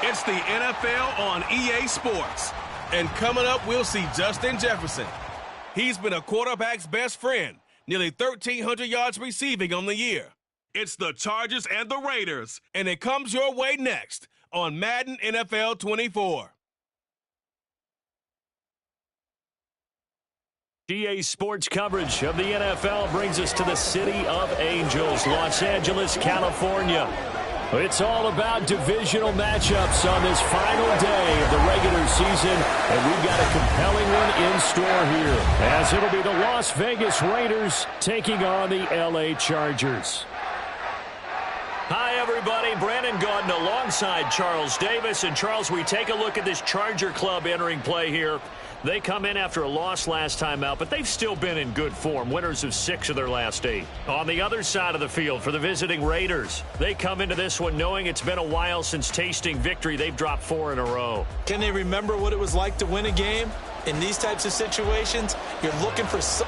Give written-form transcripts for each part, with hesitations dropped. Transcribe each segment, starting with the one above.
It's the NFL on EA Sports. And coming up, we'll see Justin Jefferson. He's been a quarterback's best friend, nearly 1,300 yards receiving on the year. It's the Chargers and the Raiders, and it comes your way next on Madden NFL 24. EA Sports coverage of the NFL brings us to the City of Angels, Los Angeles, California. It's all about divisional matchups on this final day of the regular season, and we've got a compelling one in store here, as it'll be the Las Vegas Raiders taking on the LA Chargers. Hi, everybody. Brandon Gaudin alongside Charles Davis. And, Charles, we take a look at this Charger club entering play here. They come in after a loss last time out, but they've still been in good form, winners of 6 of their last 8. On the other side of the field for the visiting Raiders, they come into this one knowing it's been a while since tasting victory. They've dropped 4 in a row. Can they remember what it was like to win a game? In these types of situations, you're looking for some...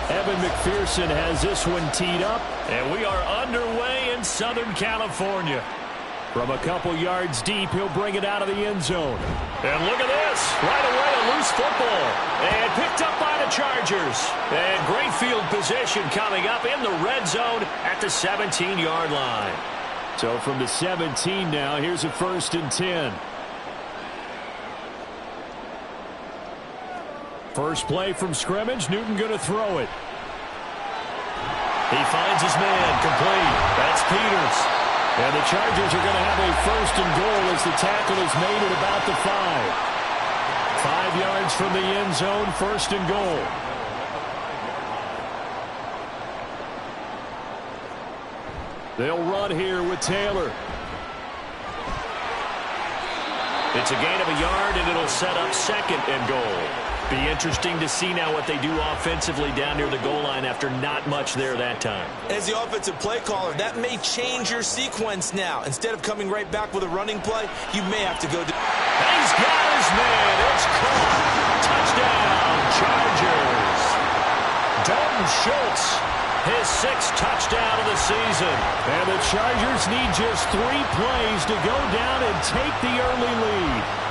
Evan McPherson has this one teed up, and we are underway in Southern California. From a couple yards deep, he'll bring it out of the end zone. And look at this. Right away, a loose football. And picked up by the Chargers. And great field position coming up in the red zone at the 17-yard line. So from the 17 now, here's a 1st and 10. First play from scrimmage, Newton going to throw it. He finds his man, complete. That's Peters. And the Chargers are going to have a 1st and goal as the tackle is made at about the 5. 5 yards from the end zone, 1st and goal. They'll run here with Taylor. It's a gain of a yard, and it'll set up 2nd and goal. Be interesting to see now what they do offensively down near the goal line after not much there that time. As the offensive play caller, that may change your sequence now. Instead of coming right back with a running play, you may have to go... He's got his man. It's caught. Touchdown, Chargers. Dalton Schultz, his 6th touchdown of the season. And the Chargers need just 3 plays to go down and take the early lead.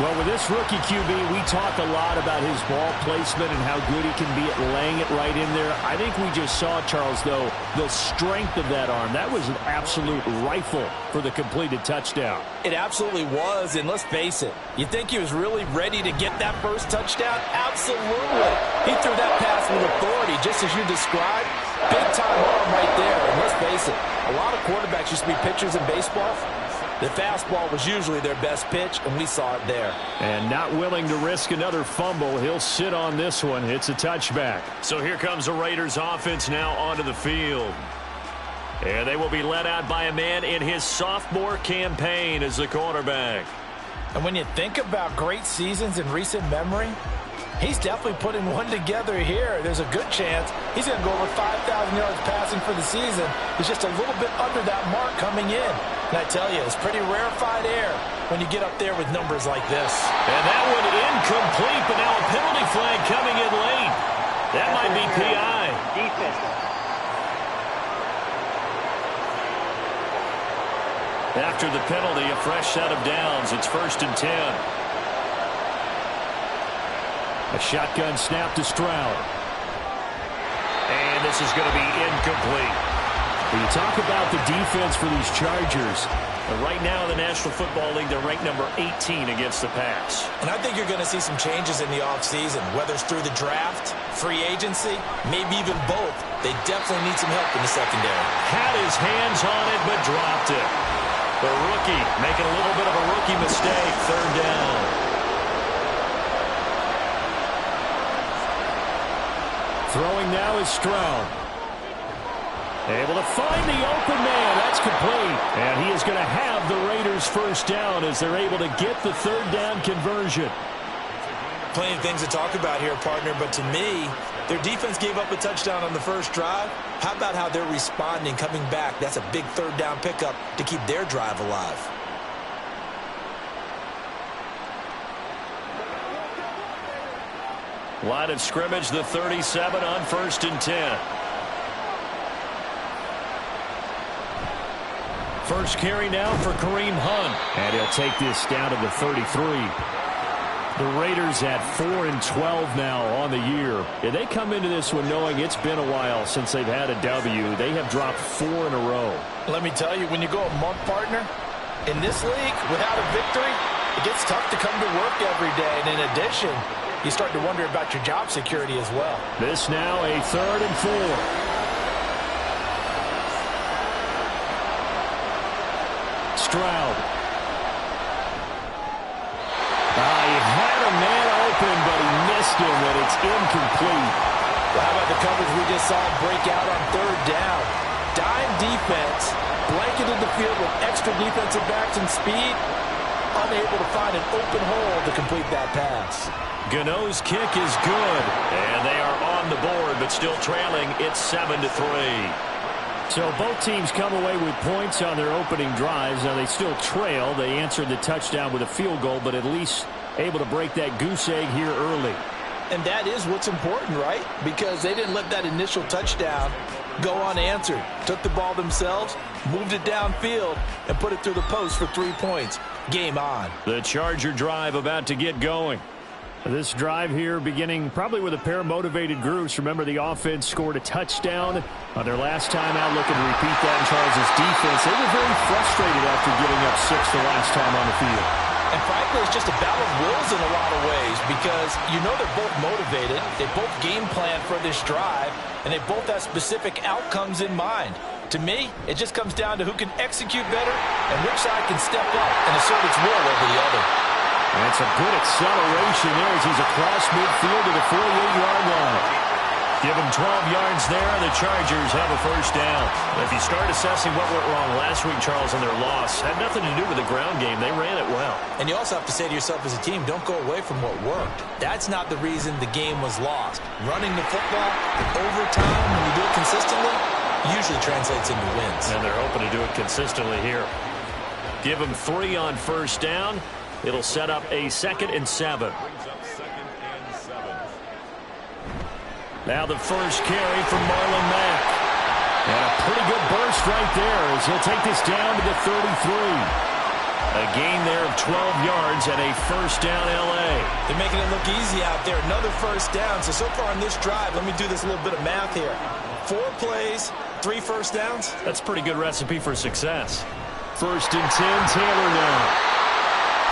Well, with this rookie QB, we talk a lot about his ball placement and how good he can be at laying it right in there. I think we just saw, Charles, though, the strength of that arm. That was an absolute rifle for the completed touchdown. It absolutely was, and let's face it, you think he was really ready to get that first touchdown? Absolutely. He threw that pass with authority, just as you described. Big-time arm right there, and let's face it, a lot of quarterbacks used to be pitchers in baseball. The fastball was usually their best pitch, and we saw it there. And not willing to risk another fumble. He'll sit on this one. It's a touchback. So here comes the Raiders offense now onto the field. And they will be led out by a man in his sophomore campaign as the quarterback. And when you think about great seasons in recent memory, he's definitely putting one together here. There's a good chance he's going to go over 5,000 yards passing for the season. He's just a little bit under that mark coming in. And I tell you, it's pretty rarefied air when you get up there with numbers like this. And that one incomplete, but now a penalty flag coming in late. That might be PI. Defense. After the penalty, a fresh set of downs. It's 1st and 10. A shotgun snap to Stroud. And this is going to be incomplete. When you talk about the defense for these Chargers, right now in the National Football League, they're ranked number 18 against the pass. And I think you're going to see some changes in the offseason, whether it's through the draft, free agency, maybe even both. They definitely need some help in the secondary. Had his hands on it, but dropped it. The rookie making a little bit of a rookie mistake, 3rd down. Throwing now is Stroud. Able to find the open man. That's complete. And he is going to have the Raiders 1st down as they're able to get the 3rd down conversion. Plenty of things to talk about here, partner, but to me, their defense gave up a touchdown on the first drive. How about how they're responding, coming back? That's a big 3rd down pickup to keep their drive alive. Line of scrimmage, the 37 on 1st and 10. First carry now for Kareem Hunt. And he'll take this down to the 33. The Raiders at 4-12 now on the year. And they come into this one knowing it's been a while since they've had a W. They have dropped 4 in a row. Let me tell you, when you go a month, partner, in this league, without a victory, it gets tough to come to work every day. And in addition, you start to wonder about your job security as well. This now a 3rd and 4. Stroud. He had a man open, but he missed him, and it's incomplete. Well, how about the coverage we just saw break out on 3rd down? Dime defense, blanketed the field with extra defensive backs and speed, unable to find an open hole to complete that pass. Gano's kick is good, and they are on the board, but still trailing. It's 7-3. So both teams come away with points on their opening drives. Now they still trail. They answered the touchdown with a field goal, but at least able to break that goose egg here early. And that is what's important, right? Because they didn't let that initial touchdown go unanswered. Took the ball themselves, moved it downfield, and put it through the post for 3 points. Game on. The Charger drive about to get going. This drive here beginning probably with a pair of motivated groups. Remember, the offense scored a touchdown on their last time out, looking to repeat that in Charles' defense. They were very frustrated after giving up 6 the last time on the field. And frankly, it's just a battle of wills in a lot of ways because you know they're both motivated. They both game plan for this drive, and they both have specific outcomes in mind. To me, it just comes down to who can execute better and which side can step up and assert its will over the other. And it's a good acceleration there as he's across midfield to the 48-yard line. Give him 12 yards there, and the Chargers have a first down. If you start assessing what went wrong last week, Charles, in their loss, had nothing to do with the ground game. They ran it well. And you also have to say to yourself as a team, don't go away from what worked. That's not the reason the game was lost. Running the football in overtime, when you do it consistently, usually translates into wins. And they're hoping to do it consistently here. Give him 3 on first down. It'll set up a 2nd and 7. Now the first carry from Marlon Mack. And a pretty good burst right there as he'll take this down to the 33. A gain there of 12 yards and a first down L.A. They're making it look easy out there. Another first down. So far in this drive, let me do this little bit of math here. 4 plays, 3 first downs. That's a pretty good recipe for success. 1st and 10, Taylor now.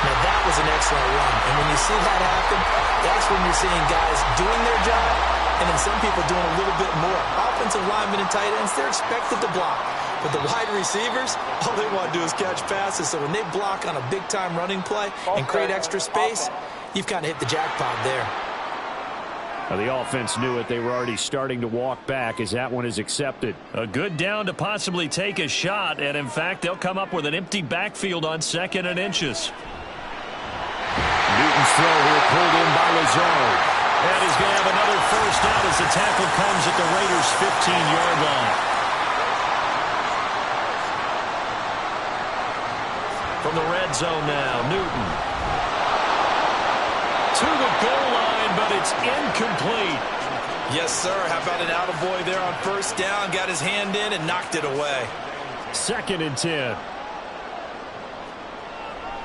Now, that was an excellent run. And when you see that happen, that's when you're seeing guys doing their job and then some people doing a little bit more. Offensive linemen and tight ends, they're expected to block. But the wide receivers, all they want to do is catch passes. So when they block on a big-time running play and create extra space, you've kind of hit the jackpot there. Now, the offense knew it. They were already starting to walk back as that one is accepted. A good down to possibly take a shot. And, in fact, they'll come up with an empty backfield on 2nd and inches. Newton's throw here pulled in by Lazard. And he's going to have another first down as the tackle comes at the Raiders' 15-yard line. From the red zone now, Newton. To the goal line, but it's incomplete. Yes, sir. How about an attaboy there on first down? Got his hand in and knocked it away. 2nd and 10.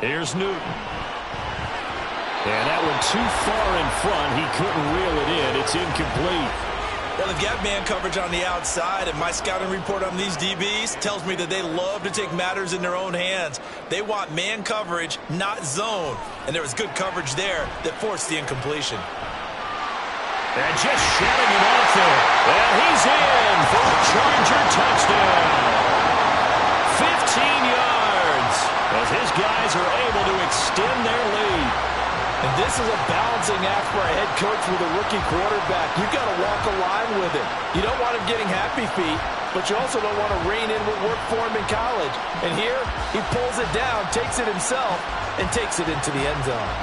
Here's Newton. And that one too far in front. He couldn't reel it in. It's incomplete. Well, they've got man coverage on the outside, and my scouting report on these DBs tells me that they love to take matters in their own hands. They want man coverage, not zone. And there was good coverage there that forced the incompletion. And just shutting him off there. And he's in for a Charger touchdown. 15 yards as his guys are able to extend their lead. And this is a balancing act for a head coach with a rookie quarterback. You've got to walk a line with it. You don't want him getting happy feet, but you also don't want to rein in what worked for him in college. And here, he pulls it down, takes it himself, and takes it into the end zone.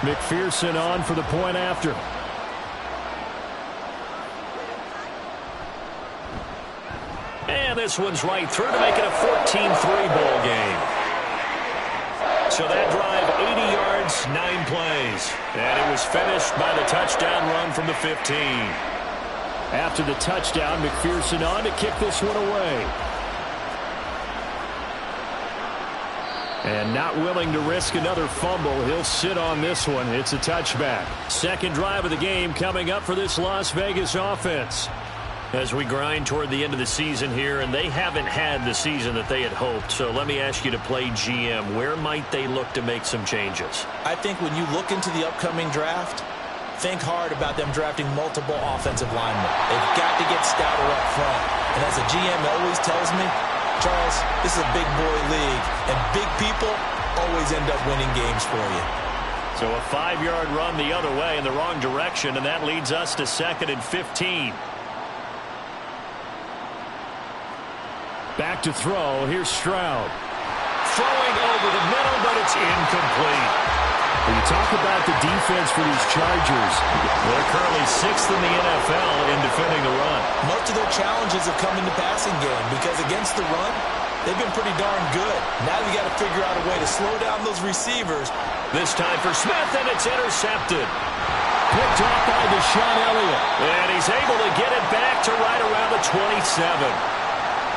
McPherson on for the point after. And this one's right through to make it a 14-3 ball game. So that drive, 80 yards. yards, 9 plays. And it was finished by the touchdown run from the 15. After the touchdown, McPherson on to kick this one away. And not willing to risk another fumble, he'll sit on this one. It's a touchback. Second drive of the game coming up for this Las Vegas offense. As we grind toward the end of the season here, and they haven't had the season that they had hoped. So let me ask you to play GM. Where might they look to make some changes? I think when you look into the upcoming draft, think hard about them drafting multiple offensive linemen. They've got to get stouter up front. And as a GM always tells me, Charles, this is a big boy league, and big people always end up winning games for you. So a 5-yard run the other way in the wrong direction, and that leads us to 2nd and 15. Back to throw. Here's Stroud. Throwing over the middle, but it's incomplete. When you talk about the defense for these Chargers, they're currently 6th in the NFL in defending the run. Most of their challenges have come in the passing game because against the run, they've been pretty darn good. Now you got to figure out a way to slow down those receivers. This time for Smith, and it's intercepted. Picked off by Deshaun Elliott. And he's able to get it back to right around the 27.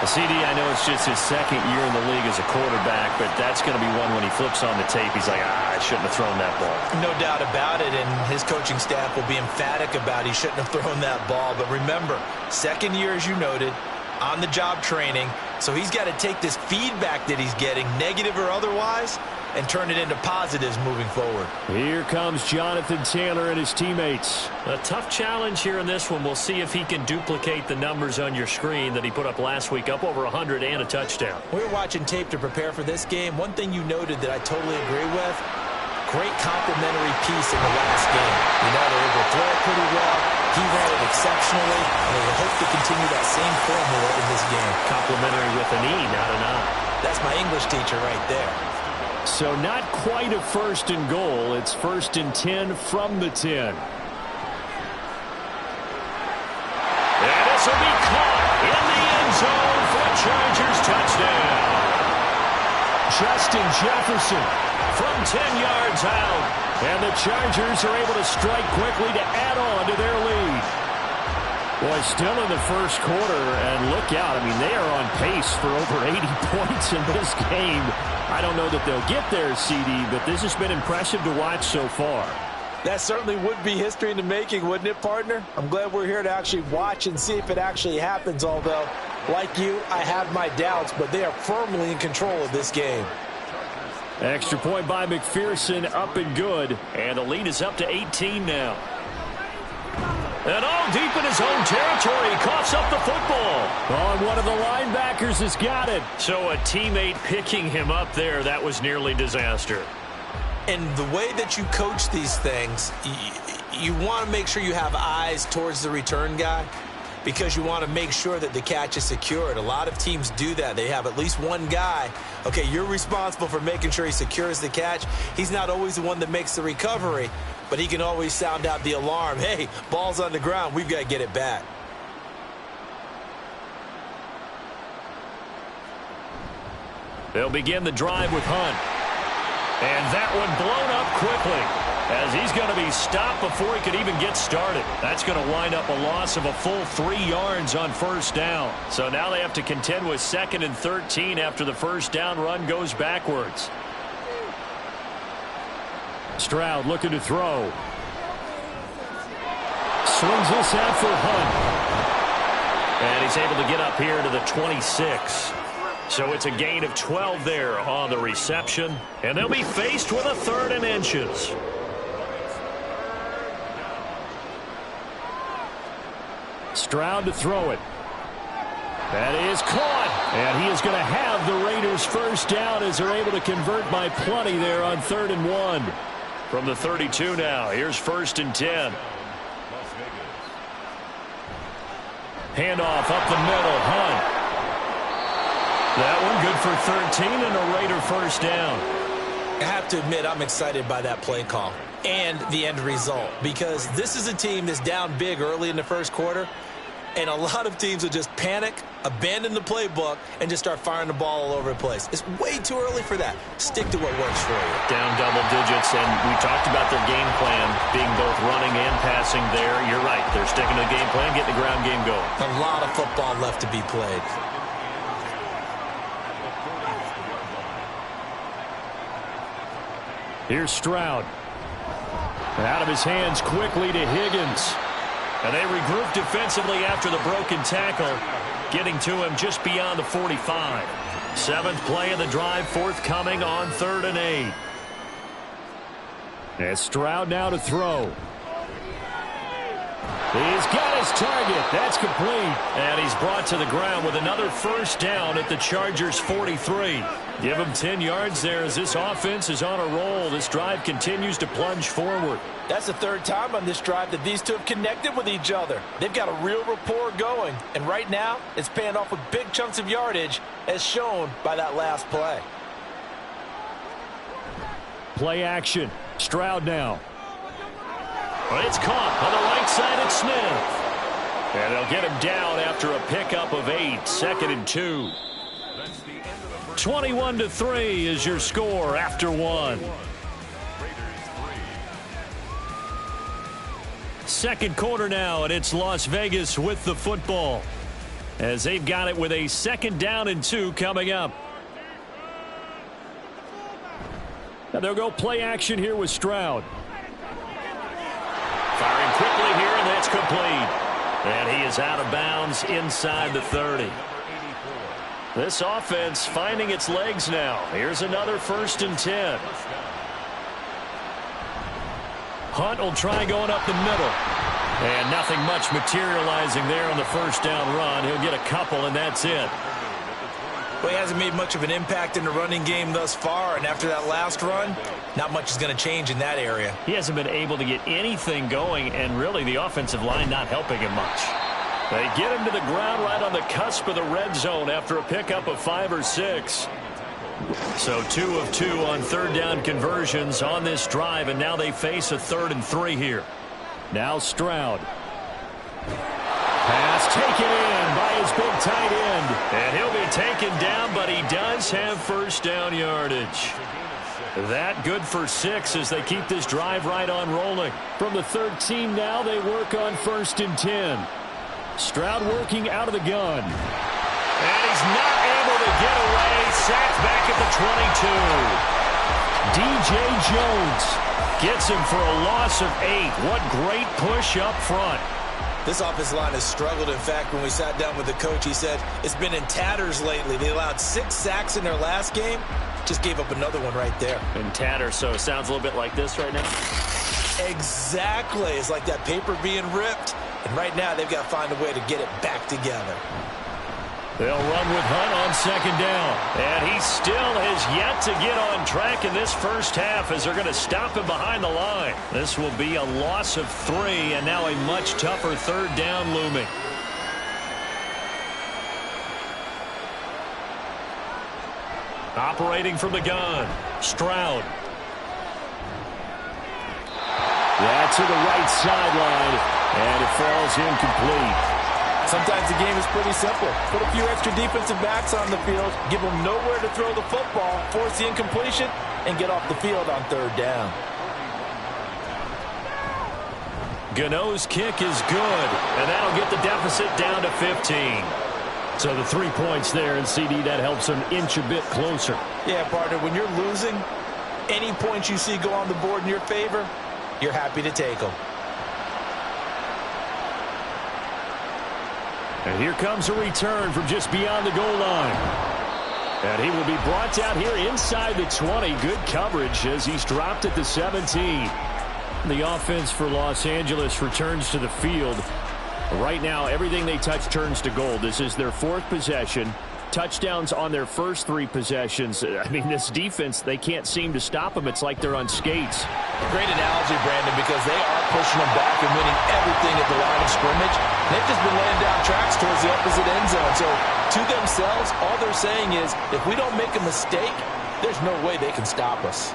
CD, I know it's just his 2nd year in the league as a quarterback, but that's going to be one when he flips on the tape. He's like, I shouldn't have thrown that ball. No doubt about it, and his coaching staff will be emphatic about he shouldn't have thrown that ball. But remember, 2nd year, as you noted, on-the-job training, so he's got to take this feedback that he's getting, negative or otherwise, and turn it into positives moving forward. Here comes Jonathan Taylor and his teammates. A tough challenge here in this one. We'll see if he can duplicate the numbers on your screen that he put up last week, up over 100 and a touchdown. We were watching tape to prepare for this game. One thing you noted that I totally agree with, great complimentary piece in the last game. You know, they were able to throw it pretty well. He ran it exceptionally, and they will hope to continue that same formula in this game. Complimentary with an E, not an I. That's my English teacher right there. So not quite a 1st and goal. It's 1st and 10 from the 10. And this will be caught in the end zone for a Chargers touchdown. Justin Jefferson from 10 yards out. And the Chargers are able to strike quickly to add on to their lead. Boy, still in the first quarter, and look out. I mean, they are on pace for over 80 points in this game. I don't know that they'll get there, CD, but this has been impressive to watch so far. That certainly would be history in the making, wouldn't it, partner? I'm glad we're here to actually watch and see if it actually happens, although, like you, I have my doubts, but they are firmly in control of this game. Extra point by McPherson, up and good, and the lead is up to 18 now. And all deep in his own territory, he coughs up the football. Oh, and one of the linebackers has got it. So a teammate picking him up there, that was nearly disaster. And the way that you coach these things, you want to make sure you have eyes towards the return guy because you want to make sure that the catch is secured. A lot of teams do that. They have at least one guy. Okay, you're responsible for making sure he secures the catch. He's not always the one that makes the recovery, but he can always sound out the alarm. Hey, ball's on the ground. We've got to get it back. They'll begin the drive with Hunt. And that one blown up quickly as he's going to be stopped before he could even get started. That's going to wind up a loss of a full 3 yards on 1st down. So now they have to contend with 2nd and 13 after the 1st down run goes backwards. Stroud looking to throw. Swings this out for Hunt. And he's able to get up here to the 26. So it's a gain of 12 there on the reception. And they'll be faced with a 3rd and inches. Stroud to throw it. That is caught. And he is going to have the Raiders 1st down as they're able to convert by plenty there on 3rd and 1. From the 32 now, here's 1st and 10. Handoff up the middle, Hunt. That one good for 13 and a Raider 1st down. I have to admit I'm excited by that play call and the end result because this is a team that's down big early in the 1st quarter. And a lot of teams will just panic, abandon the playbook, and just start firing the ball all over the place. It's way too early for that. Stick to what works for you. Down double digits, and we talked about their game plan being both running and passing there. You're right. They're sticking to the game plan, getting the ground game going. A lot of football left to be played. Here's Stroud. Out of his hands quickly to Higgins. And they regroup defensively after the broken tackle, getting to him just beyond the 45. Seventh play of the drive forthcoming on 3rd and 8. And Stroud now to throw. He's got his target. That's complete. And he's brought to the ground with another first down at the Chargers' 43. Give him 10 yards there as this offense is on a roll. This drive continues to plunge forward. That's the 3rd time on this drive that these two have connected with each other. They've got a real rapport going. And right now, it's paying off with big chunks of yardage, as shown by that last play. Play action. Stroud now. It's caught on the right side at Smith. And they'll get him down after a pickup of 8. 2nd and 2. 21-3 is your score after 1. Second quarter now, and it's Las Vegas with the football, as they've got it with a 2nd down and 2 coming up. Now they'll go play action here with Stroud. Firing quickly here, and that's complete. And he is out of bounds inside the 30. This offense finding its legs now. Here's another 1st and 10. Hunt will try going up the middle. And nothing much materializing there on the first down run. He'll get a couple, and that's it. Well, he hasn't made much of an impact in the running game thus far, and after that last run, not much is going to change in that area. He hasn't been able to get anything going, and really the offensive line not helping him much. They get him to the ground right on the cusp of the red zone after a pickup of 5 or 6. So 2 of 2 on 3rd down conversions on this drive, and now they face a 3rd and 3 here. Now Stroud. Pass taken in by his big tight end. And he'll be taken down, but he does have first down yardage. That good for 6 as they keep this drive right on rolling. From the 13 now, they work on 1st and 10. Stroud working out of the gun. And he's not able to get away. Sacked back at the 22. DJ Jones gets him for a loss of 8. What great push up front. This offensive line has struggled. In fact, when we sat down with the coach, he said it's been in tatters lately. They allowed 6 sacks in their last game. Just gave up another one right there. In tatters, so it sounds a little bit like this right now. Exactly. It's like that paper being ripped. And right now, they've got to find a way to get it back together. They'll run with Hunt on 2nd down. And he still has yet to get on track in this first half as they're going to stop him behind the line. This will be a loss of 3, and now a much tougher 3rd down looming. Operating from the gun, Stroud. That's to the right sideline, and it falls incomplete. Sometimes the game is pretty simple. Put a few extra defensive backs on the field, give them nowhere to throw the football, force the incompletion, and get off the field on 3rd down. Gano's kick is good, and that'll get the deficit down to 15. So the 3 points there, and CD, that helps them inch a bit closer. Yeah, partner, when you're losing, any points you see go on the board in your favor, you're happy to take them. And here comes a return from just beyond the goal line. And he will be brought down here inside the 20. Good coverage as he's dropped at the 17. The offense for Los Angeles returns to the field. Right now, everything they touch turns to gold. This is their 4th possession. Touchdowns on their first 3 possessions. I mean, this defense, they can't seem to stop them. It's like they're on skates. Great analogy, Brandon, because they are pushing them back and winning everything at the line of scrimmage. They've just been laying down tracks towards the opposite end zone. So, to themselves, all they're saying is, if we don't make a mistake, there's no way they can stop us.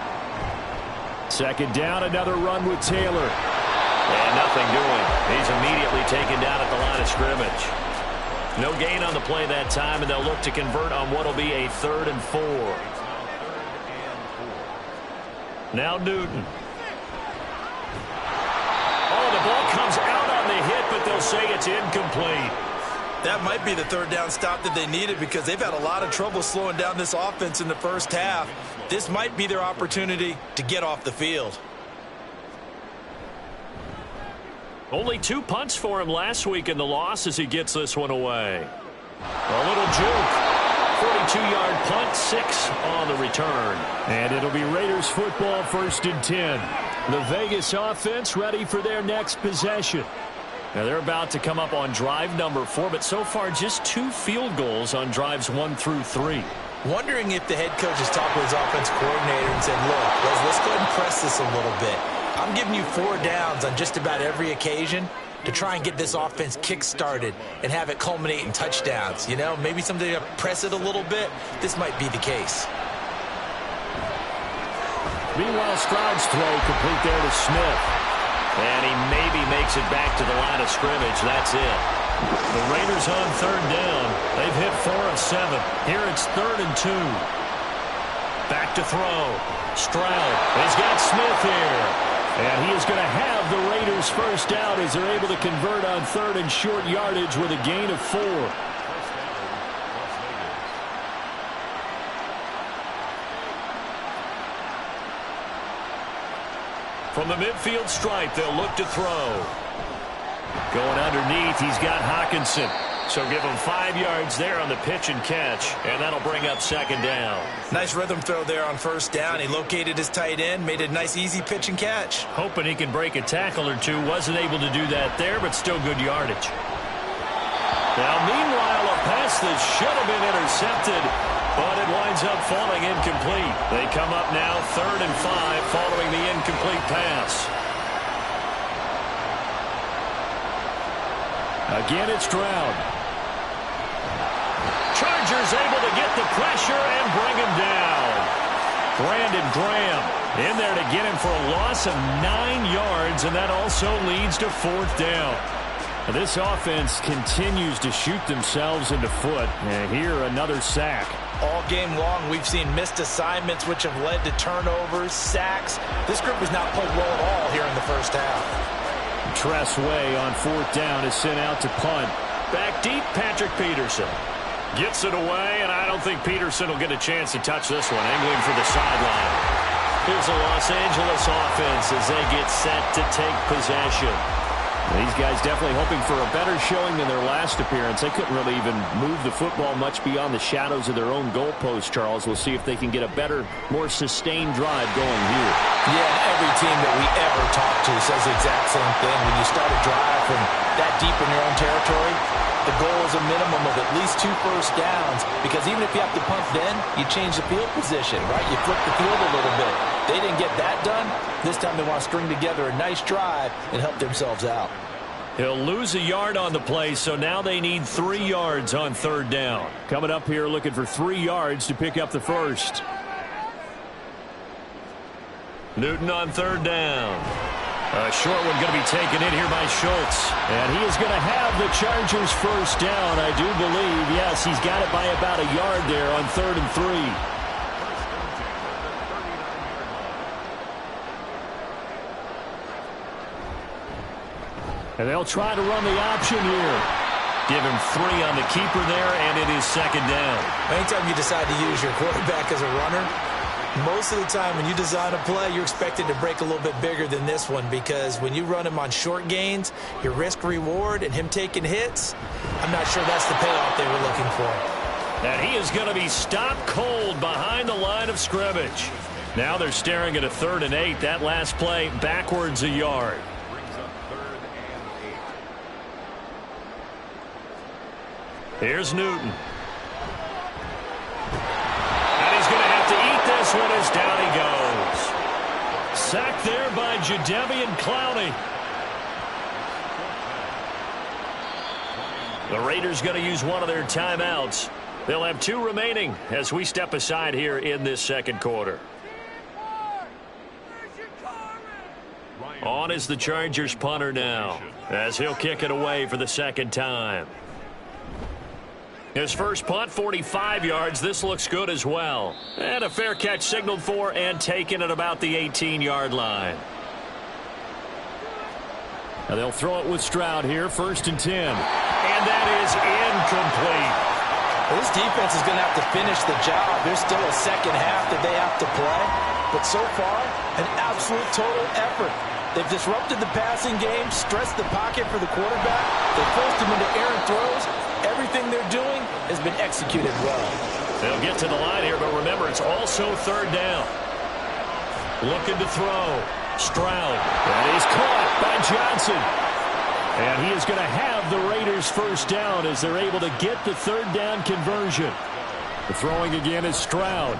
2nd down, another run with Taylor. And nothing doing. He's immediately taken down at the line line of scrimmage. No gain on the play that time, and they'll look to convert on what will be a 3rd and 4. Now Newton. Oh, the ball comes out on the hit, but they'll say it's incomplete. That might be the 3rd down stop that they needed because they've had a lot of trouble slowing down this offense in the first half. This might be their opportunity to get off the field. Only 2 punts for him last week in the loss as he gets this one away. A little juke. 42-yard punt, 6 on the return. And it'll be Raiders football, 1st and 10. The Vegas offense ready for their next possession. Now they're about to come up on drive number 4, but so far just 2 field goals on drives 1 through 3. Wondering if the head coach has talked with his offense coordinator and said, look, let's go ahead and press this a little bit. I'm giving you 4 downs on just about every occasion to try and get this offense kick-started and have it culminate in touchdowns. You know, maybe something to press it a little bit. This might be the case. Meanwhile, Stroud's throw complete there to Smith. And he maybe makes it back to the line of scrimmage. That's it. The Raiders on 3rd down. They've hit 4 of 7. Here it's 3rd and 2. Back to throw. Stroud has got Smith here. And he is going to have the Raiders first down as they're able to convert on 3rd and short yardage with a gain of 4. From the midfield stripe, they'll look to throw. Going underneath, he's got Hawkinson. So give him 5 yards there on the pitch and catch, and that'll bring up 2nd down. Nice rhythm throw there on 1st down. He located his tight end, made a nice easy pitch and catch. Hoping he can break a tackle or 2. Wasn't able to do that there, but still good yardage. Now, meanwhile, a pass that should have been intercepted, but it winds up falling incomplete. They come up now 3rd and 5 following the incomplete pass. Again, it's Stroud. Chargers able to get the pressure and bring him down. Brandon Graham in there to get him for a loss of 9 yards, and that also leads to 4th down. This offense continues to shoot themselves in the foot, and here another sack. All game long, we've seen missed assignments, which have led to turnovers, sacks. This group has not played well at all here in the first half. Tress Way on 4th down is sent out to punt. Back deep, Patrick Peterson. Gets it away, and I don't think Peterson will get a chance to touch this one. Angling for the sideline. Here's the Los Angeles offense as they get set to take possession. These guys definitely hoping for a better showing than their last appearance. They couldn't really even move the football much beyond the shadows of their own goalpost, Charles. We'll see if they can get a better, more sustained drive going here. Yeah, every team that we ever talk to says the exact same thing. When you start a drive from that deep in your own territory, the goal is a minimum of at least 2 first downs, because even if you have to punt then, you change the field position, right? You flip the field a little bit. They didn't get that done. This time they want to string together a nice drive and help themselves out. He'll lose a yard on the play, so now they need 3 yards on 3rd down. Coming up here looking for 3 yards to pick up the first. Newton on 3rd down. A short one going to be taken in here by Schultz. And he is going to have the Chargers first down, I do believe. Yes, he's got it by about a yard there on 3rd and 3. And they'll try to run the option here. Give him 3 on the keeper there, and it is 2nd down. Anytime you decide to use your quarterback as a runner, most of the time when you design a play, you're expected to break a little bit bigger than this one, because when you run him on short gains, your risk-reward and him taking hits, I'm not sure that's the payoff they were looking for. And he is going to be stopped cold behind the line of scrimmage. Now they're staring at a 3rd and 8. That last play backwards a yard. Here's Newton. And he's going to have to eat this one as down he goes. Sacked there by Jadeveon Clowney. The Raiders going to use one of their timeouts. They'll have 2 remaining as we step aside here in this 2nd quarter. On is the Chargers punter now, as he'll kick it away for the second time. His first punt, 45 yards. This looks good as well. And a fair catch signaled for and taken at about the 18-yard line. Now they'll throw it with Stroud here, 1st and 10. And that is incomplete. This defense is going to have to finish the job. There's still a second half that they have to play. But so far, an absolute total effort. They've disrupted the passing game, stressed the pocket for the quarterback. They forced him into errant throws. Everything they're doing has been executed well. They'll get to the line here, but remember, it's also 3rd down. Looking to throw. Stroud. And he's caught by Johnson. And he is going to have the Raiders first down as they're able to get the 3rd down conversion. The throwing again is Stroud.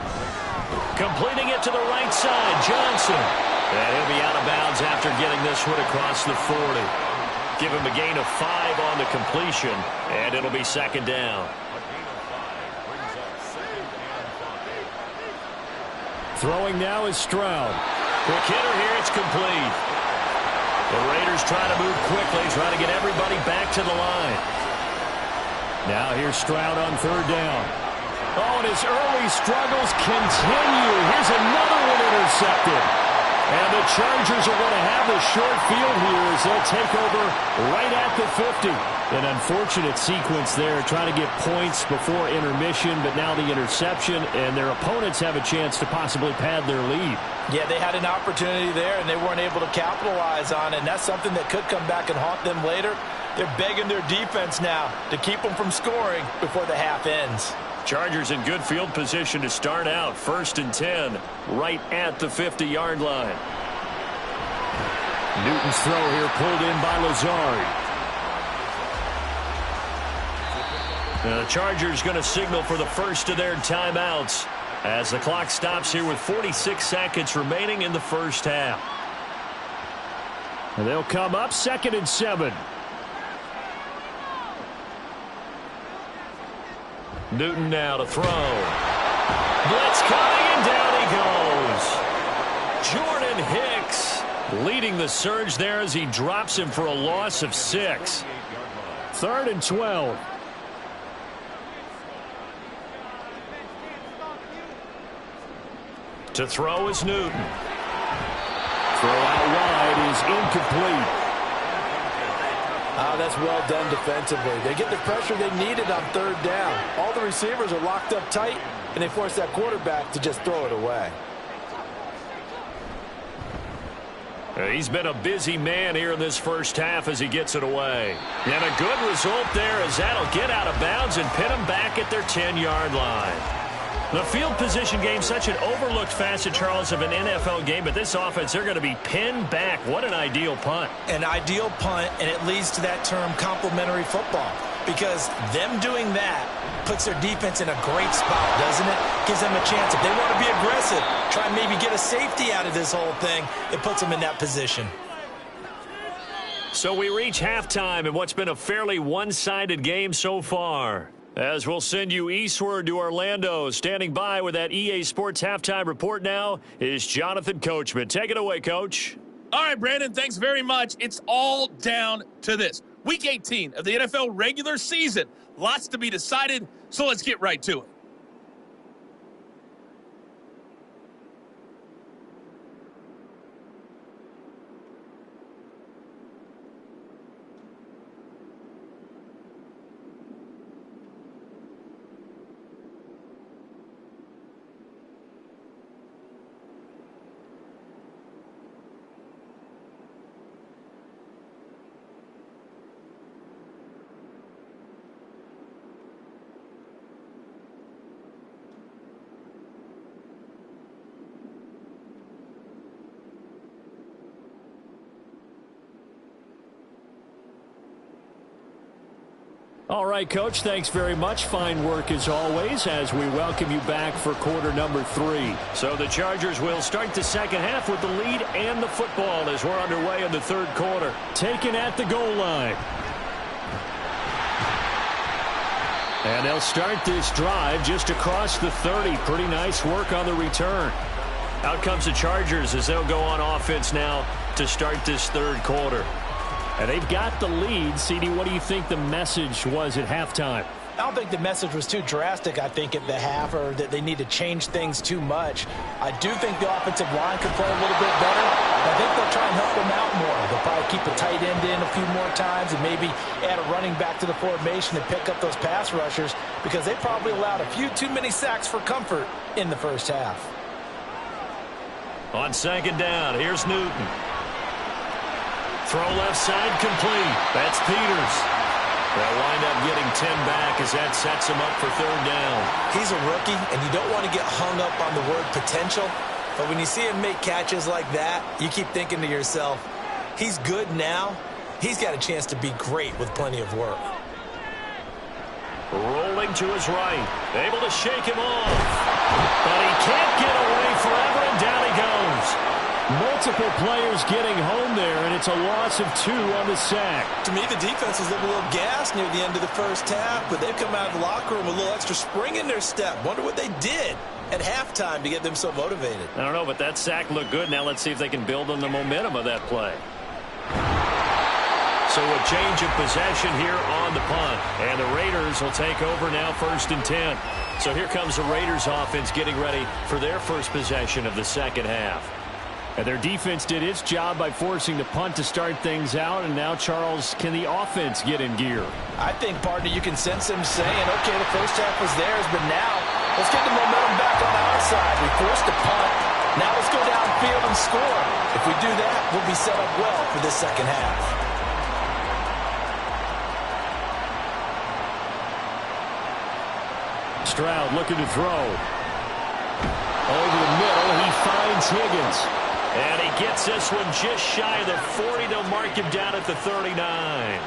Completing it to the right side, Johnson. And he'll be out of bounds after getting this one across the 40. Give him a gain of 5 on the completion, and it'll be 2nd down. Throwing now is Stroud. Quick hitter here, it's complete. The Raiders trying to move quickly, trying to get everybody back to the line. Now here's Stroud on 3rd down. Oh, and his early struggles continue. Here's another one intercepted. And the Chargers are going to have a short field here as they'll take over right at the 50. An unfortunate sequence there, trying to get points before intermission, but now the interception, and their opponents have a chance to possibly pad their lead. Yeah, they had an opportunity there, and they weren't able to capitalize on it, and that's something that could come back and haunt them later. They're begging their defense now to keep them from scoring before the half ends. Chargers in good field position to start out. 1st and 10, right at the 50-yard line. Newton's throw here pulled in by Lazard. Now the Chargers going to signal for the first of their timeouts as the clock stops here with 46 seconds remaining in the first half. And they'll come up 2nd and 7. Newton now to throw. Blitz coming, and down he goes. Jordan Hicks leading the surge there as he drops him for a loss of 6. 3rd and 12. To throw is Newton. Throw out wide is incomplete. Oh, that's well done defensively. They get the pressure they needed on 3rd down. All the receivers are locked up tight, and they force that quarterback to just throw it away. He's been a busy man here in this first half as he gets it away. And a good result there as that'll get out of bounds and pin them back at their 10-yard line. The field position game, such an overlooked facet, Charles, of an NFL game, but this offense, they're going to be pinned back. What an ideal punt. An ideal punt, and it leads to that term complementary football, because them doing that puts their defense in a great spot, doesn't it? Gives them a chance. If they want to be aggressive, try and maybe get a safety out of this whole thing, it puts them in that position. So we reach halftime in what's been a fairly one-sided game so far. As we'll send you eastward to Orlando. Standing by with that EA Sports halftime report now is Jonathan Coachman. Take it away, Coach. All right, Brandon, thanks very much. It's all down to this. Week 18 of the NFL regular season. Lots to be decided, so let's get right to it. All right, Coach, thanks very much. Fine work as always as we welcome you back for quarter number 3. So the Chargers will start the second half with the lead and the football as we're underway in the third quarter. Taken at the goal line. And they'll start this drive just across the 30. Pretty nice work on the return. Out comes the Chargers as they'll go on offense now to start this third quarter. And they've got the lead. CD, what do you think the message was at halftime? I don't think the message was too drastic, I think, at the half, or that they need to change things too much. I do think the offensive line could play a little bit better. I think they'll try and help them out more. They'll probably keep a tight end in a few more times and maybe add a running back to the formation and pick up those pass rushers, because they probably allowed a few too many sacks for comfort in the first half. On second down, here's Newton. Throw left side complete. That's Peters. They'll wind up getting 10 back as that sets him up for third down. He's a rookie, and you don't want to get hung up on the word potential. But when you see him make catches like that, you keep thinking to yourself, he's good now. He's got a chance to be great with plenty of work. Rolling to his right. Able to shake him off. But he can't get away forever, and down he goes. Multiple players getting home there, and it's a loss of 2 on the sack. To me, the defense was a little gassed near the end of the first half, but they've come out of the locker room with a little extra spring in their step. Wonder what they did at halftime to get them so motivated. I don't know, but that sack looked good. Now let's see if they can build on the momentum of that play. So a change of possession here on the punt. And the Raiders will take over now, 1st and 10. So here comes the Raiders offense getting ready for their first possession of the second half. And their defense did its job by forcing the punt to start things out. And now, Charles, can the offense get in gear? I think, partner, you can sense them saying, okay, the first half was theirs, but now let's get the momentum back on our side. We forced the punt. Now let's go downfield and score. If we do that, we'll be set up well for this second half. Stroud looking to throw. Over the middle, he finds Higgins. And he gets this one just shy of the 40. They'll mark him down at the 39.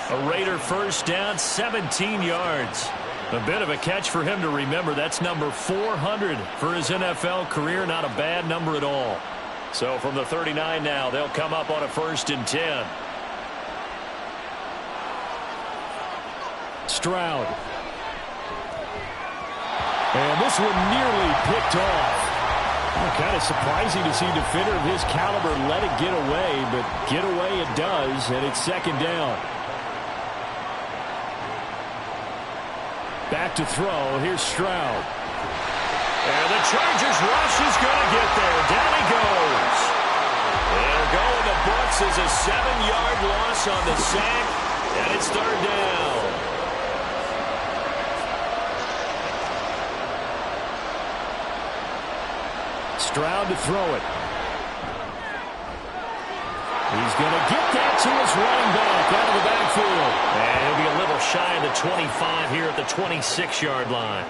A Raider first down, 17 yards. A bit of a catch for him to remember. That's number 400 for his NFL career. Not a bad number at all. So from the 39 now, they'll come up on a 1st and 10. Stroud. And this one nearly picked off. Kind of surprising to see a defender of his caliber let it get away, but get away it does, and it's 2nd down. Back to throw. Here's Stroud. And the Chargers rush is going to get there. Down he goes. They'll go in the books as a 7-yard loss on the sack, and it's 3rd down. Stroud to throw it. He's going to get that to his running back out of the backfield. And he'll be a little shy of the 25 here at the 26-yard line.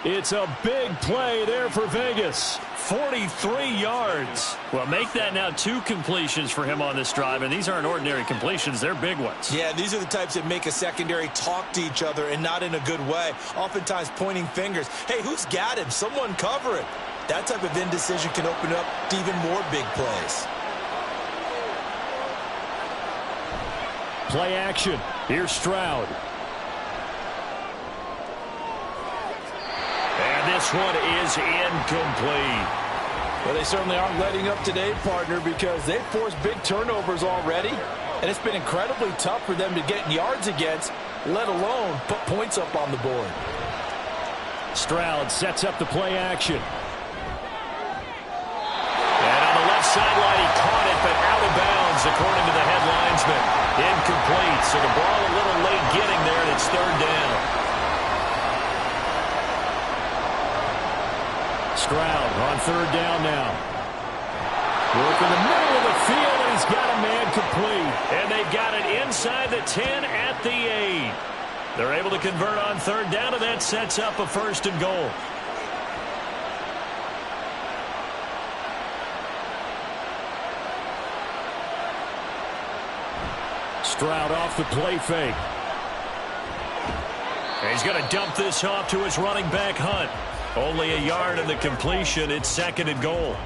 It's a big play there for Vegas. 43 yards. Well, make that now 2 completions for him on this drive, and these aren't ordinary completions. They're big ones. Yeah, these are the types that make a secondary talk to each other, and not in a good way. Oftentimes pointing fingers. Hey, who's got him? Someone cover it. That type of indecision can open up to even more big plays. Play action. Here's Stroud. And this one is incomplete. Well, they certainly aren't letting up today, partner, because they've forced big turnovers already. And it's been incredibly tough for them to get yards against, let alone put points up on the board. Stroud sets up the play action. Sideline, he caught it, but out of bounds, according to the head linesman. Incomplete, so the ball a little late getting there, and it's 3rd down. Stroud on 3rd down now. Work in the middle of the field, and he's got a man complete. And they've got it inside the 10 at the 8. They're able to convert on 3rd down, and that sets up a 1st and goal. Stroud off the play fake. And he's going to dump this off to his running back, Hunt. Only a yard in the completion. It's 2nd and goal.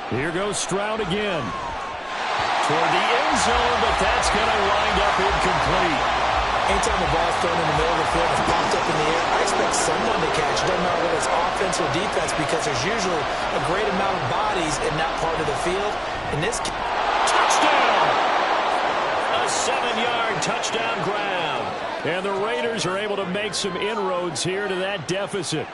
Here goes Stroud again. Toward the end zone, but that's going to wind up incomplete. Anytime the ball is thrown in the middle of the field, it's popped up in the air, I expect someone to catch. It doesn't matter whether it's offense or defense because there's usually a great amount of bodies in that part of the field. In this case, touchdown! A 7-yard touchdown grab. And the Raiders are able to make some inroads here to that deficit.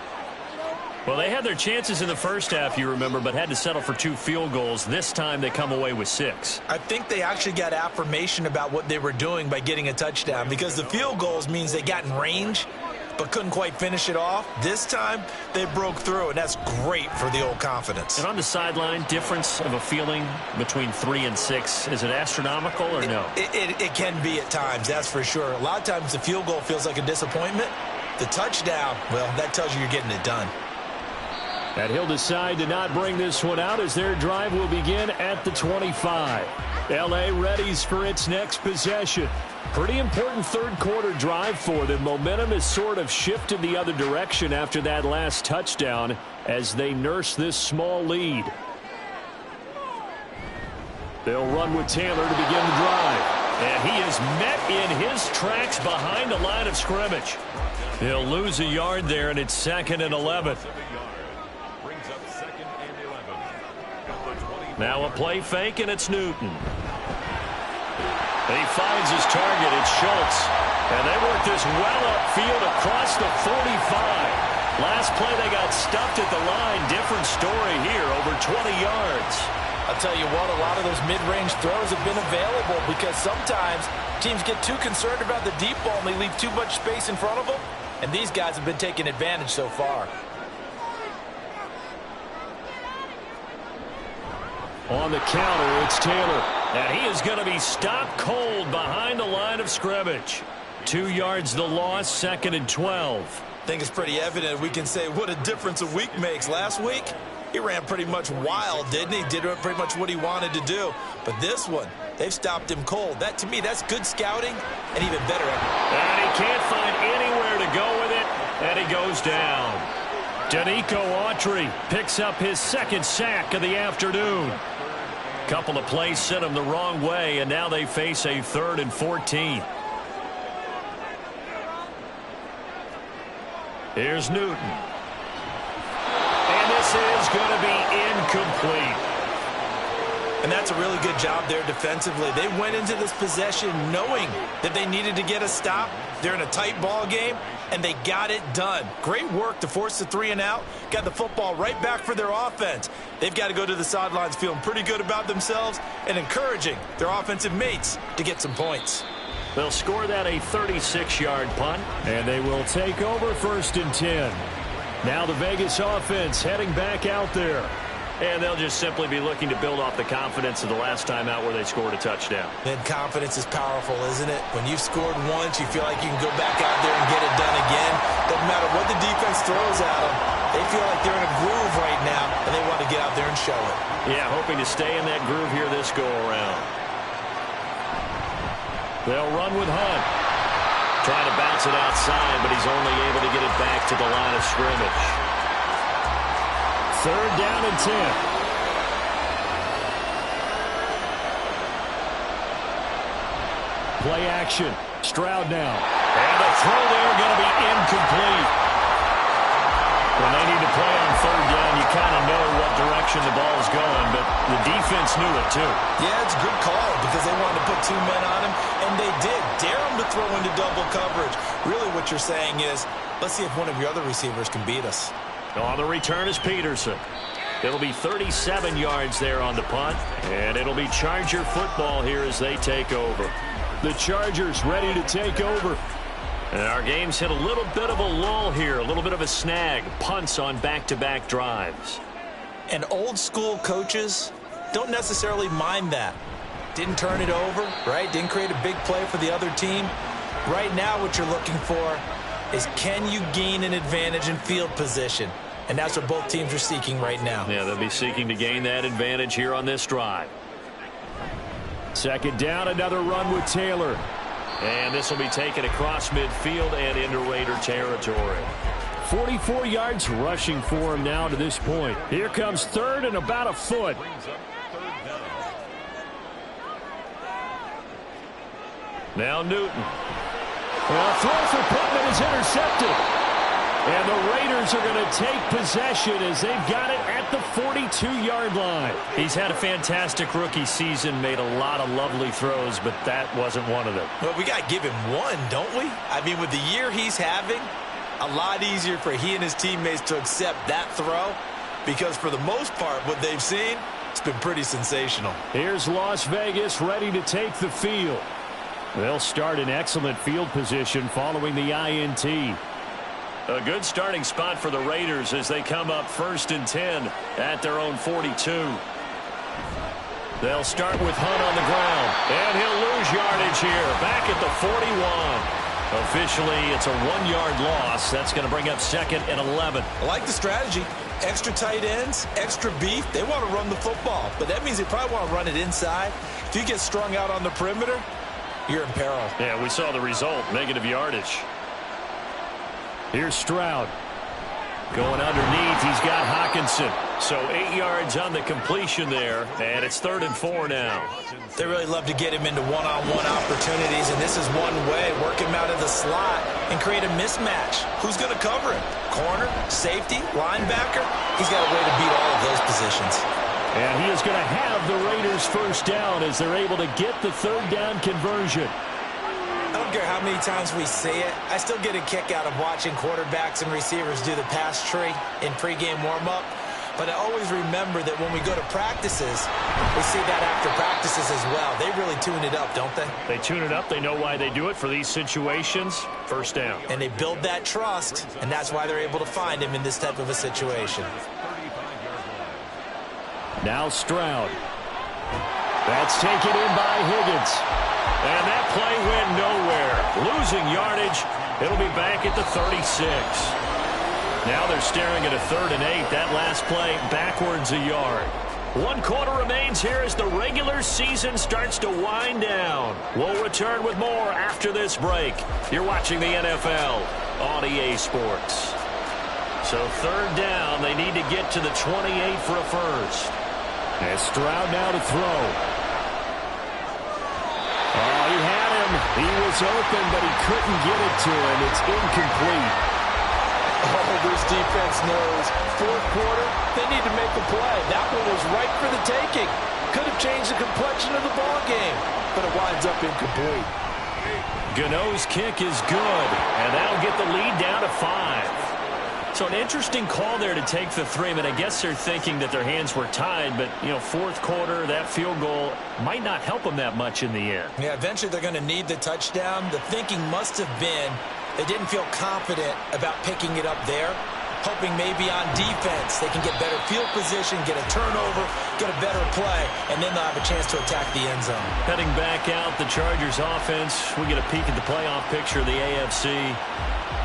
Well, they had their chances in the first half, you remember, but had to settle for 2 field goals. This time they come away with 6. I think they actually got affirmation about what they were doing by getting a touchdown because the field goals means they got in range but couldn't quite finish it off. This time they broke through, and that's great for the old confidence. And on the sideline, difference of a feeling between 3 and 6, is it astronomical or no? It can be at times, that's for sure. A lot of times the field goal feels like a disappointment. The touchdown, well, that tells you you're getting it done. And he'll decide to not bring this one out as their drive will begin at the 25. L.A. readies for its next possession. Pretty important third-quarter drive for them. Momentum has sort of shifted the other direction after that last touchdown as they nurse this small lead. They'll run with Taylor to begin the drive. And he is met in his tracks behind the line of scrimmage. He'll lose a yard there, and it's 2nd and 11. Now a play fake, and it's Newton. He finds his target. It's Schultz. And they work this well upfield across the 45. Last play, they got stuffed at the line. Different story here, over 20 yards. I'll tell you what, a lot of those mid-range throws have been available because sometimes teams get too concerned about the deep ball and they leave too much space in front of them. And these guys have been taking advantage so far. On the counter, it's Taylor. And he is going to be stopped cold behind the line of scrimmage. 2 yards the loss, 2nd and 12. I think it's pretty evident we can say what a difference a week makes. Last week, he ran pretty much wild, didn't he? Did pretty much what he wanted to do. But this one, they've stopped him cold. That, to me, that's good scouting and even better. And he can't find anywhere to go with it, and he goes down. Danico Autry picks up his 2nd sack of the afternoon. Couple of plays sent him the wrong way, and now they face a 3rd and 14. Here's Newton. And this is going to be incomplete. And that's a really good job there defensively. They went into this possession knowing that they needed to get a stop. They're in a tight ball game, and they got it done. Great work to force the 3 and out. Got the football right back for their offense. They've got to go to the sidelines feeling pretty good about themselves and encouraging their offensive mates to get some points. They'll score that a 36-yard punt, and they will take over 1st and 10. Now the Vegas offense heading back out there. And they'll just simply be looking to build off the confidence of the last time out where they scored a touchdown. And confidence is powerful, isn't it? When you've scored once, you feel like you can go back out there and get it done again. Doesn't matter what the defense throws at them. They feel like they're in a groove right now, and they want to get out there and show it. Yeah, hoping to stay in that groove here this go-around. They'll run with Hunt. Trying to bounce it outside, but he's only able to get it back to the line of scrimmage. 3rd down and 10. Play action. Stroud now. And the throw there going to be incomplete. When they need to play on 3rd down, you kind of know what direction the ball is going, but the defense knew it too. Yeah, it's a good call because they wanted to put 2 men on him, and they did. Dare him to throw into double coverage. Really what you're saying is, let's see if one of your other receivers can beat us. On the return is Peterson. It'll be 37 yards there on the punt, and it'll be Charger football here as they take over. The Chargers ready to take over. And our game's hit a little bit of a lull here, a little bit of a snag. Punts on back-to-back drives. And old school coaches don't necessarily mind that. Didn't turn it over, right? Didn't create a big play for the other team. Right now what you're looking for is can you gain an advantage in field position? And that's what both teams are seeking right now. Yeah, they'll be seeking to gain that advantage here on this drive. 2nd down, another run with Taylor. And this will be taken across midfield and into Raider territory. 44 yards rushing for him now to this point. Here comes 3rd and about a foot. Now Newton. Well, throw for Pittman is intercepted. And the Raiders are going to take possession as they've got it at the 42-yard line. He's had a fantastic rookie season, made a lot of lovely throws, but that wasn't one of them. Well, we got to give him one, don't we? I mean, with the year he's having, a lot easier for he and his teammates to accept that throw because for the most part, what they've seen, it's been pretty sensational. Here's Las Vegas ready to take the field. They'll start in excellent field position following the INT. A good starting spot for the Raiders as they come up 1st and 10 at their own 42. They'll start with Hunt on the ground, and he'll lose yardage here, back at the 41. Officially, it's a 1-yard loss. That's going to bring up 2nd and 11. I like the strategy. Extra tight ends, extra beef. They want to run the football, but that means they probably want to run it inside. If you get strung out on the perimeter, you're in peril. Yeah, we saw the result, negative yardage. Here's Stroud. Going underneath, he's got Hockenson. So 8 yards on the completion there, and it's 3rd and 4 now. They really love to get him into one-on-one opportunities, and this is one way. Work him out of the slot and create a mismatch. Who's going to cover him? Corner, safety, linebacker? He's got a way to beat all of those positions. And he is going to have the Raiders first down as they're able to get the 3rd down conversion. I don't care how many times we see it. I still get a kick out of watching quarterbacks and receivers do the pass tree in pregame warm-up. But I always remember that when we go to practices, we see that after practices as well. They really tune it up, don't they? They tune it up. They know why they do it for these situations. First down. And they build that trust, and that's why they're able to find him in this type of a situation. Now Stroud. That's taken in by Higgins. And that play went nowhere. Losing yardage. It'll be back at the 36. Now they're staring at a 3rd and 8. That last play backwards a yard. 1 quarter remains here as the regular season starts to wind down. We'll return with more after this break. You're watching the NFL on EA Sports. So 3rd down. They need to get to the 28 for a first. And Stroud now to throw. Oh, he had him. He was open, but he couldn't get it to him. It's incomplete. Oh, this defense knows. 4th quarter, they need to make a play. That one was right for the taking. Could have changed the complexion of the ball game, but it winds up incomplete. Gano's kick is good, and that'll get the lead down to 5. So an interesting call there to take the 3. I mean, I guess they're thinking that their hands were tied, but, you know, 4th quarter, that field goal might not help them that much in the end. Yeah, eventually they're going to need the touchdown. The thinking must have been they didn't feel confident about picking it up there, hoping maybe on defense they can get better field position, get a turnover, get a better play, and then they'll have a chance to attack the end zone. Heading back out, the Chargers offense, we get a peek at the playoff picture of the AFC.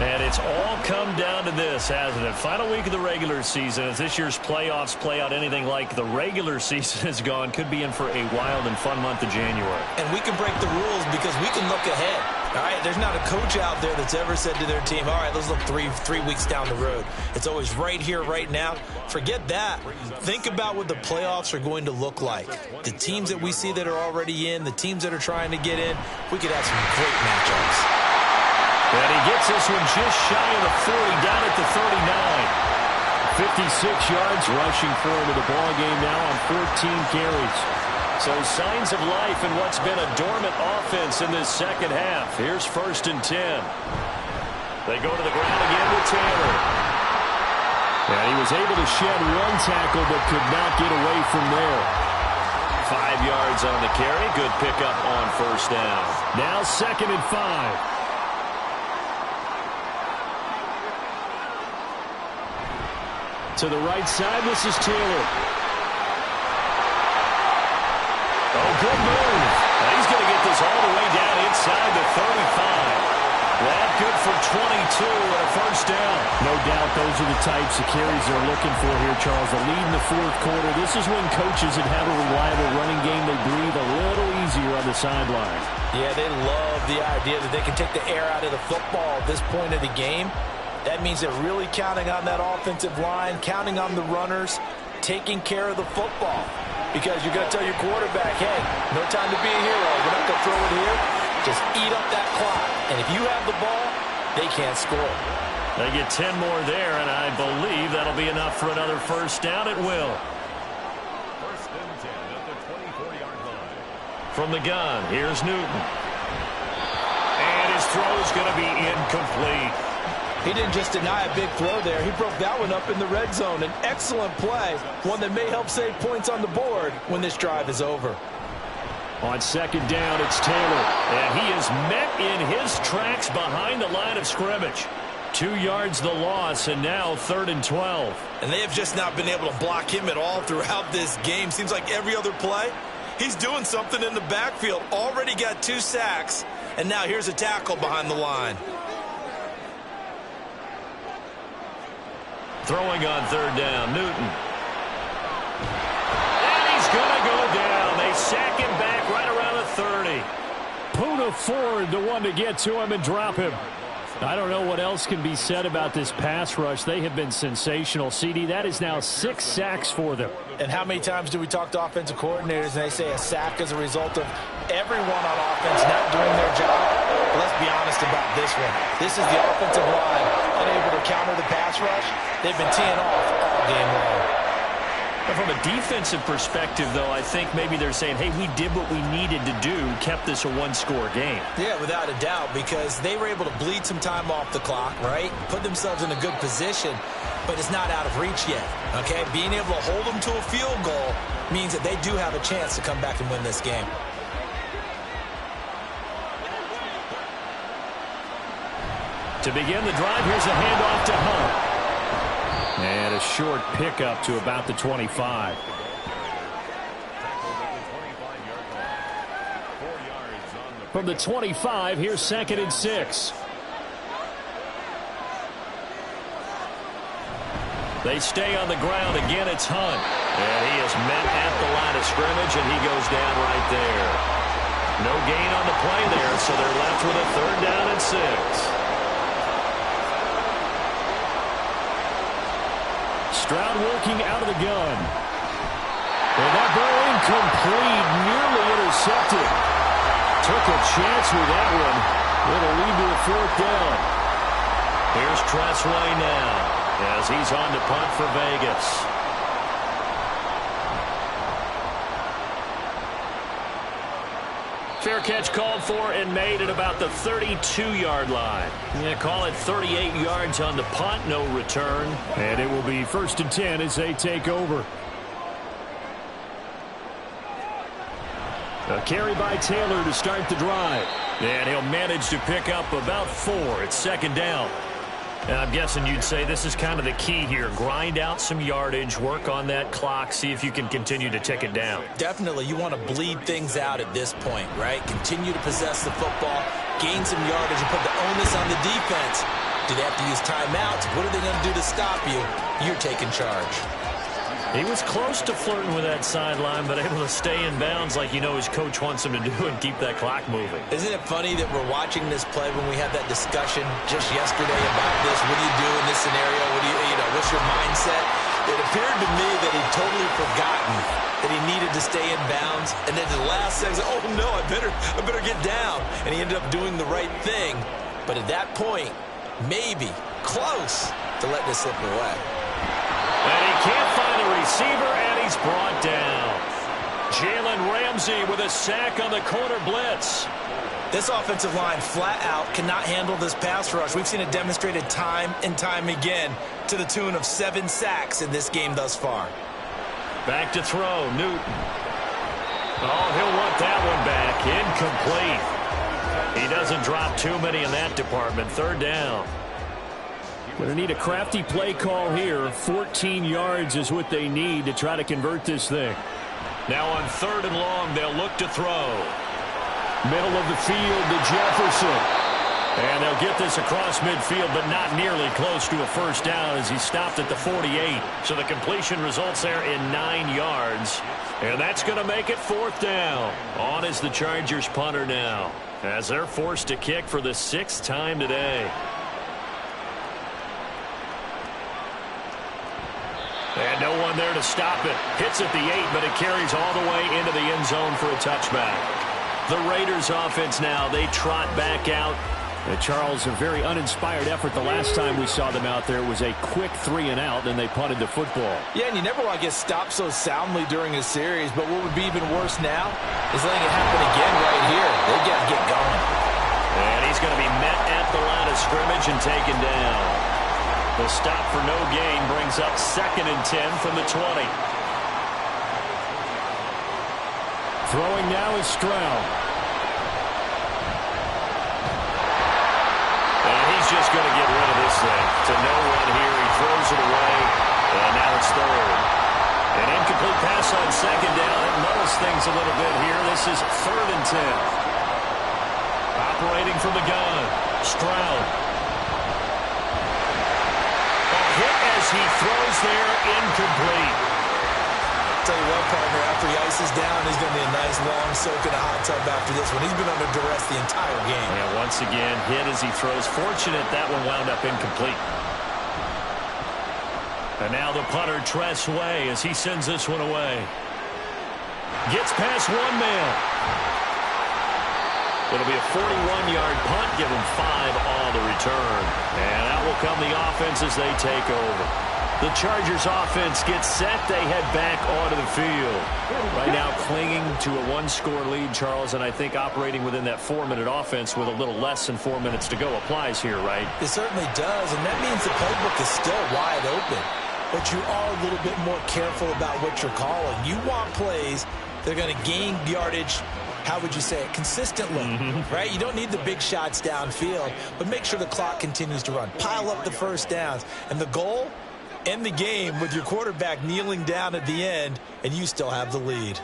And it's all come down to this, hasn't it? Final week of the regular season. As this year's playoffs play out anything like the regular season has gone, could be in for a wild and fun month of January. And we can break the rules because we can look ahead. All right, there's not a coach out there that's ever said to their team, all right, let's look three weeks down the road. It's always right here, right now. Forget that. Think about what the playoffs are going to look like. The teams that we see that are already in, the teams that are trying to get in, we could have some great matchups. And he gets this one just shy of the 40, down at the 39. 56 yards rushing for him in the ballgame now on 14 carries. So signs of life in what's been a dormant offense in this second half. Here's 1st and 10. They go to the ground again with Taylor. And he was able to shed 1 tackle but could not get away from there. 5 yards on the carry. Good pickup on 1st down. Now 2nd and 5. To the right side, this is Taylor. Oh, good move. He's going to get this all the way down inside the 35. That good for 22 and a 1st down. No doubt those are the types of carries they're looking for here, Charles. The lead in the 4th quarter. This is when coaches that have a reliable running game, they breathe a little easier on the sideline. Yeah, they love the idea that they can take the air out of the football at this point of the game. That means they're really counting on that offensive line, counting on the runners, taking care of the football. Because you're going to tell your quarterback, hey, no time to be a hero. We're not going to throw it here. Just eat up that clock And if you have the ball, they can't score. They get 10 more there, and I believe that'll be enough for another first down. It will. First and 10 at the 24-yard line. From the gun, here's Newton. And his throw's going to be incomplete. He didn't just deny a big throw there. He broke that one up in the red zone. An excellent play, one that may help save points on the board when this drive is over. On second down, it's Taylor. And he is met in his tracks behind the line of scrimmage. 2 yards the loss, and now 3rd and 12. And they have just not been able to block him at all throughout this game. Seems like every other play, he's doing something in the backfield. Already got 2 sacks, and now here's a tackle behind the line. Throwing on 3rd down, Newton. And he's going to go down. They sack him back right around the 30. Poona Ford, the one to get to him and drop him. I don't know what else can be said about this pass rush. They have been sensational. CD, that is now 6 sacks for them. And how many times do we talk to offensive coordinators and they say a sack is a result of everyone on offense not doing their job? But let's be honest about this one. This is the offensive line unable to counter the pass rush. They've been teeing off all game long. From a defensive perspective, though, I think maybe they're saying, hey, we did what we needed to do, kept this a 1-score game. Yeah, without a doubt, because they were able to bleed some time off the clock, right? Put themselves in a good position, but it's not out of reach yet, okay? Being able to hold them to a field goal means that they do have a chance to come back and win this game. To begin the drive, here's a handoff to Hunt. And a short pickup to about the 25. From the 25, here's 2nd and 6. They stay on the ground. Again, it's Hunt. And he is met at the line of scrimmage, and he goes down right there. No gain on the play there, so they're left with a 3rd down and 6. Stroud working out of the gun. And that ball incomplete, nearly intercepted. Took a chance with that one. It'll lead to a 4th down. Here's Tressway now as he's on to punt for Vegas. Fair catch called for and made at about the 32-yard line. Yeah, call it 38 yards on the punt, no return. And it will be 1st and 10 as they take over. A carry by Taylor to start the drive. And he'll manage to pick up about 4. It's 2nd down. And I'm guessing you'd say this is kind of the key here. Grind out some yardage, work on that clock, see if you can continue to tick it down. Definitely, you want to bleed things out at this point, right? Continue to possess the football, gain some yardage, and put the onus on the defense. Do they have to use timeouts? What are they going to do to stop you? You're taking charge. He was close to flirting with that sideline, but able to stay in bounds like you know his coach wants him to do and keep that clock moving. Isn't it funny that we're watching this play when we had that discussion just yesterday about this? What do you do in this scenario? What do you know, what's your mindset? It appeared to me that he'd totally forgotten that he needed to stay in bounds. And then the last second, oh no, I better get down. And he ended up doing the right thing. But at that point, maybe close to letting it slip away. And he can't find a receiver, and he's brought down. Jalen Ramsey with a sack on the corner blitz. This offensive line flat out cannot handle this pass rush. We've seen it demonstrated time and time again to the tune of 7 sacks in this game thus far. Back to throw, Newton. Oh, he'll want that one back. Incomplete. He doesn't drop too many in that department. 3rd down. Going to need a crafty play call here. 14 yards is what they need to try to convert this thing. Now on 3rd and long, they'll look to throw. Middle of the field to Jefferson. And they'll get this across midfield, but not nearly close to a 1st down as he stopped at the 48. So the completion results there in 9 yards. And that's going to make it 4th down. On is the Chargers punter now, as they're forced to kick for the 6th time today. And no one there to stop it. Hits at the 8, but it carries all the way into the end zone for a touchback. The Raiders offense now, they trot back out Charles, a very uninspired effort the last time we saw them out there. It was a quick 3-and-out, and they punted the football. Yeah, and you never want to get stopped so soundly during a series, but what would be even worse now is letting it happen again right here. They got to get going. And he's going to be met at the line of scrimmage and taken down. The stop for no gain brings up 2nd and 10 from the 20. Throwing now is Stroud. Just going to get rid of this thing. To no one here. He throws it away. And now it's 3rd. An incomplete pass on 2nd down. It muddles things a little bit here. This is 3rd and 10. Operating from the gun. Stroud. A hit as he throws there. Incomplete. Tell you what, partner, after he ices down, he's going to be a nice long soak in a hot tub after this one. He's been under duress the entire game. Yeah, once again, hit as he throws. Fortunate that one wound up incomplete. And now the punter, Tress Way, as he sends this one away. Gets past one man. It'll be a 41-yard punt, give him 5 on the return. And out will come the offense as they take over. The Chargers offense gets set. They head back onto the field. Right now clinging to a 1-score lead, Charles, and I think operating within that 4-minute offense with a little less than 4 minutes to go applies here, right? It certainly does, and that means the playbook is still wide open. But you are a little bit more careful about what you're calling. You want plays that are going to gain yardage, how would you say it, consistently, right? You don't need the big shots downfield, but make sure the clock continues to run. Pile up the first downs. And the goal? End the game with your quarterback kneeling down at the end, and you still have the lead.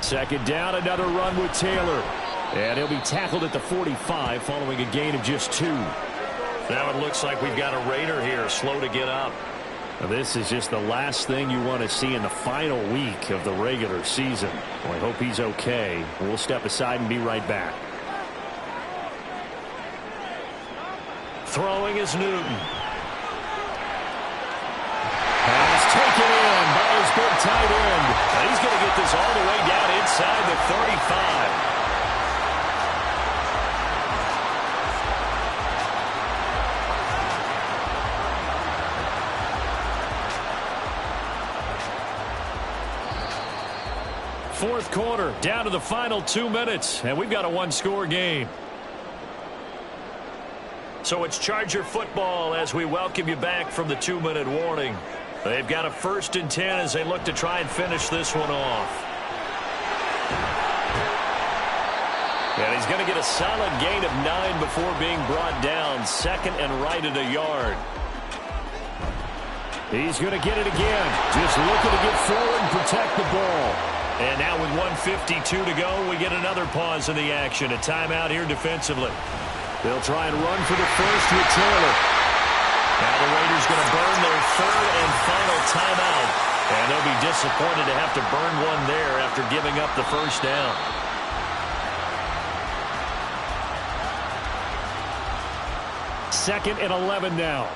2nd down, another run with Taylor. And he'll be tackled at the 45 following a gain of just 2. Now it looks like we've got a Raider here, slow to get up. Now this is just the last thing you want to see in the final week of the regular season. Well, I hope he's okay. We'll step aside and be right back. Throwing is Newton. Pass taken in by his big tight end. And he's going to get this all the way down inside the 35. 4th quarter, down to the final 2 minutes, and we've got a 1-score game. So it's Charger football as we welcome you back from the 2-minute warning. They've got a 1st and 10 as they look to try and finish this one off. And he's going to get a solid gain of 9 before being brought down. 2nd and right at a yard. He's going to get it again. Just looking to get forward and protect the ball. And now with 1:52 to go, we get another pause in the action. A timeout here defensively. They'll try and run for the first with Taylor. Now the Raiders going to burn their 3rd and final timeout. And they'll be disappointed to have to burn one there after giving up the 1st down. Second and 11 now.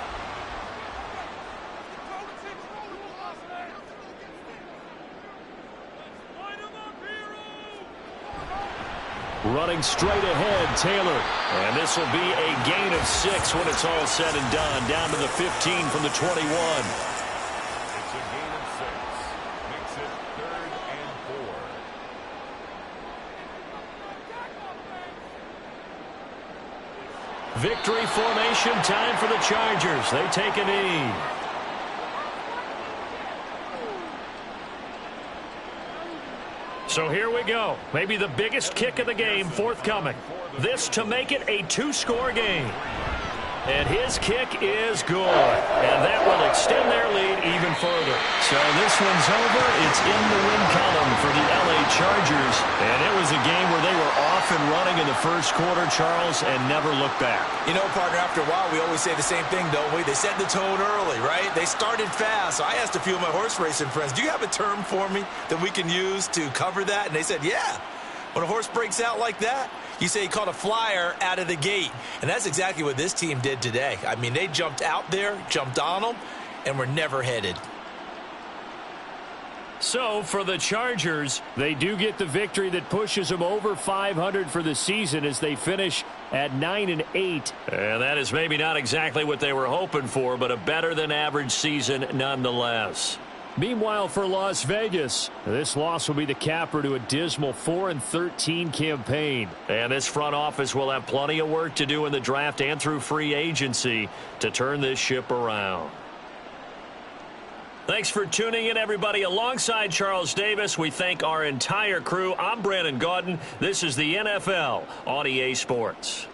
Running straight ahead, Taylor. And this will be a gain of 6 when it's all said and done. Down to the 15 from the 21. It's a gain of 6. Makes it 3rd and 4. Victory formation time for the Chargers. They take a knee. So here we go. Maybe the biggest kick of the game forthcoming. This to make it a 2-score game. And his kick is good. And that will extend their lead even further. So this one's over. It's in the win column for the LA Chargers. And it was a game where they were off and running in the 1st quarter, Charles, and never looked back. You know, partner, after a while, we always say the same thing, don't we? They set the tone early, right? They started fast. So I asked a few of my horse racing friends, do you have a term for me that we can use to cover that? And they said, yeah. When a horse breaks out like that, you say he caught a flyer out of the gate. And that's exactly what this team did today. I mean, they jumped out there, jumped on them, and were never headed. So for the Chargers, they do get the victory that pushes them over 500 for the season as they finish at 9-8. And that is maybe not exactly what they were hoping for, but a better than average season nonetheless. Meanwhile, for Las Vegas, this loss will be the capper to a dismal 4-13 campaign. And this front office will have plenty of work to do in the draft and through free agency to turn this ship around. Thanks for tuning in, everybody. Alongside Charles Davis, we thank our entire crew. I'm Brandon Gaudin. This is the NFL on EA Sports.